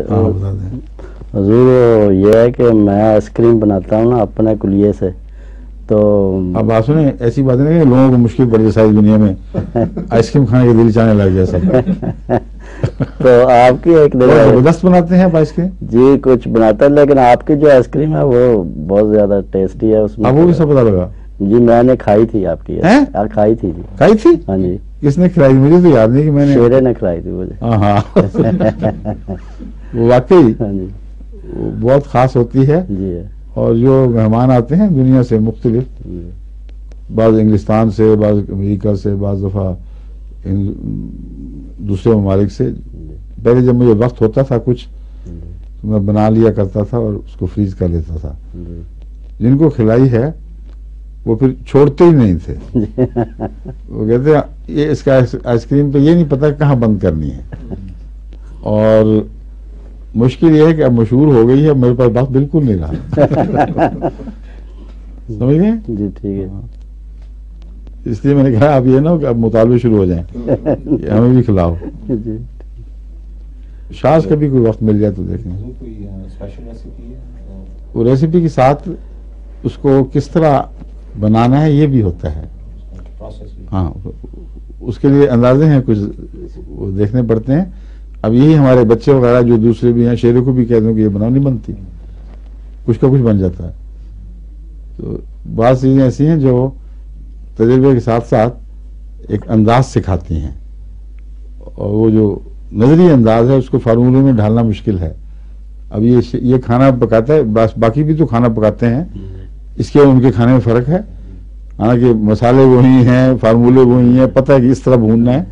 ہاں بتا دیں حضور یہ ہے کہ میں آئس کریم بناتا ہوں نا اپنے کلیے سے، تو اب بات سنیں، ایسی بات نہیں کہ لوگوں کو مشکل پڑ جائے ساری دنیا میں آئس کریم کھانے کے دل چاہنے لگ جائے سب. تو آپ کی ایک زبردست بناتے ہیں آپ آئس کریم؟ جی کچھ بناتا ہے، لیکن آپ کی جو آئس کریم ہے وہ بہت زیادہ ٹیسٹی ہے. اس میں آپ کو کیسا پتا لگا؟ جی میں نے کھائی تھی آپ کی، کھائی تھی جی. کھائی تھی؟ ہاں جی. کس نے کھلائی؟ مجھے تو یاد نہیں کہ میں نے. شیرے نے کھلائی تھی مجھے. ہاں واقعی ہاں جی بہت خاص ہوتی ہے. جی. اور جو مہمان آتے ہیں دنیا سے مختلف، بعض انگلستان سے، بعض امریکہ سے، بعض دفعہ دوسرے ممالک سے، پہلے جب مجھے وقت ہوتا تھا کچھ تو میں بنا لیا کرتا تھا اور اس کو فریز کر لیتا تھا. جن کو کھلائی ہے وہ پھر چھوڑتے ہی نہیں تھے. وہ کہتے ہیں یہ اس کا آئس کریم تو یہ نہیں پتا کہاں بند کرنی ہے. اور مشکل یہ ہے کہ اب مشہور ہو گئی ہے، میرے پاس وقت بالکل نہیں رہا. سمجھ گئے؟ جی ٹھیک ہے. اس لیے میں نے کہا اب یہ نہ ہو کہ اب مطالبے شروع ہو جائیں ہمیں بھی کھلاؤ. جی شاز کبھی کوئی وقت مل جائے تو دیکھیں. وہ ریسیپی کے ساتھ اس کو کس طرح بنانا ہے یہ بھی ہوتا ہے. ہاں اس کے لیے اندازے ہیں کچھ، وہ دیکھنے پڑتے ہیں. اب یہی ہمارے بچے وغیرہ جو دوسرے بھی ہیں، شیرے کو بھی کہہ دوں کہ یہ بناؤ، نہیں بنتی، کچھ کا کچھ بن جاتا ہے. تو بعض چیزیں ایسی ہیں جو تجربے کے ساتھ ساتھ ایک انداز سکھاتی ہیں، اور وہ جو نظری انداز ہے اس کو فارمولے میں ڈھالنا مشکل ہے. اب یہ کھانا پکاتا ہے، باقی بھی تو کھانا پکاتے ہیں، اس کے ان کے کھانے میں فرق ہے. حالانکہ مسالے وہی ہیں، فارمولے وہی ہیں، پتہ ہے کہ اس طرح بھوننا ہے.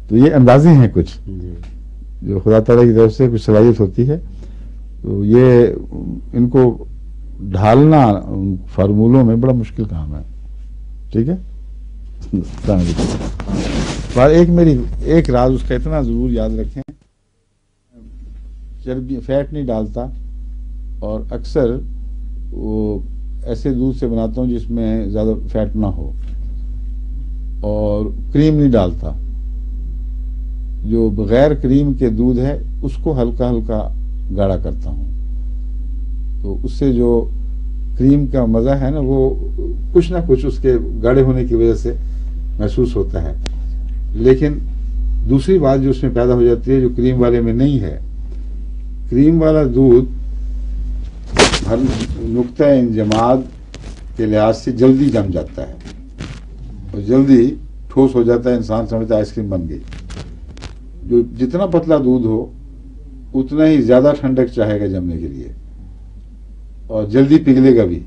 تو یہ اندازے ہیں کچھ جو خدا تعالیٰ کی طرف سے کچھ صلاحیت ہوتی ہے. تو یہ ان کو ڈھالنا فارمولوں میں بڑا مشکل کام ہے. ٹھیک ہے. میری ایک راز اس کا اتنا ضرور یاد رکھیں، چربی فیٹ نہیں ڈالتا، اور اکثر وہ ایسے دودھ سے بناتا ہوں جس میں زیادہ فیٹ نہ ہو، اور کریم نہیں ڈالتا. جو بغیر کریم کے دودھ ہے اس کو ہلکا ہلکا گاڑھا کرتا ہوں، تو اس سے جو کریم کا مزہ ہے نا وہ کچھ نہ کچھ اس کے گاڑھے ہونے کی وجہ سے محسوس ہوتا ہے. لیکن دوسری بات جو اس میں پیدا ہو جاتی ہے جو کریم والے میں نہیں ہے، کریم والا دودھ ہر نقطہ انجماد کے لحاظ سے جلدی جم جاتا ہے اور جلدی ٹھوس ہو جاتا ہے. انسان سمجھتا ہے آئس کریم بن گئی. جو جتنا پتلا دودھ ہو اتنا ہی زیادہ ٹھنڈک چاہے گا جمنے کے لیے، اور جلدی پگھلے گا بھی.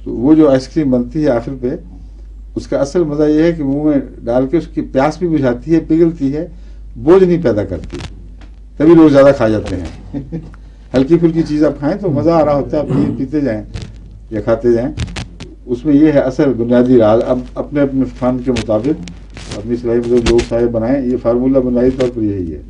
تو وہ جو آئس کریم بنتی ہے آخر پہ، اس کا اصل مزہ یہ ہے کہ منہ میں ڈال کے اس کی پیاس بھی بجھاتی ہے، پگھلتی ہے، بوجھ نہیں پیدا کرتی. تبھی لوگ زیادہ کھا جاتے ہیں. ہلکی پھلکی چیز آپ کھائیں تو مزہ آ رہا ہوتا ہے، آپ پیتے جائیں یا کھاتے جائیں. اس میں یہ ہے اصل بنیادی راز. اب اپنے اپنے فن کے مطابق اپنی صلاحیت لوگ صاحب بنائیں. یہ فارمولہ بنیادی طور پر یہی ہے.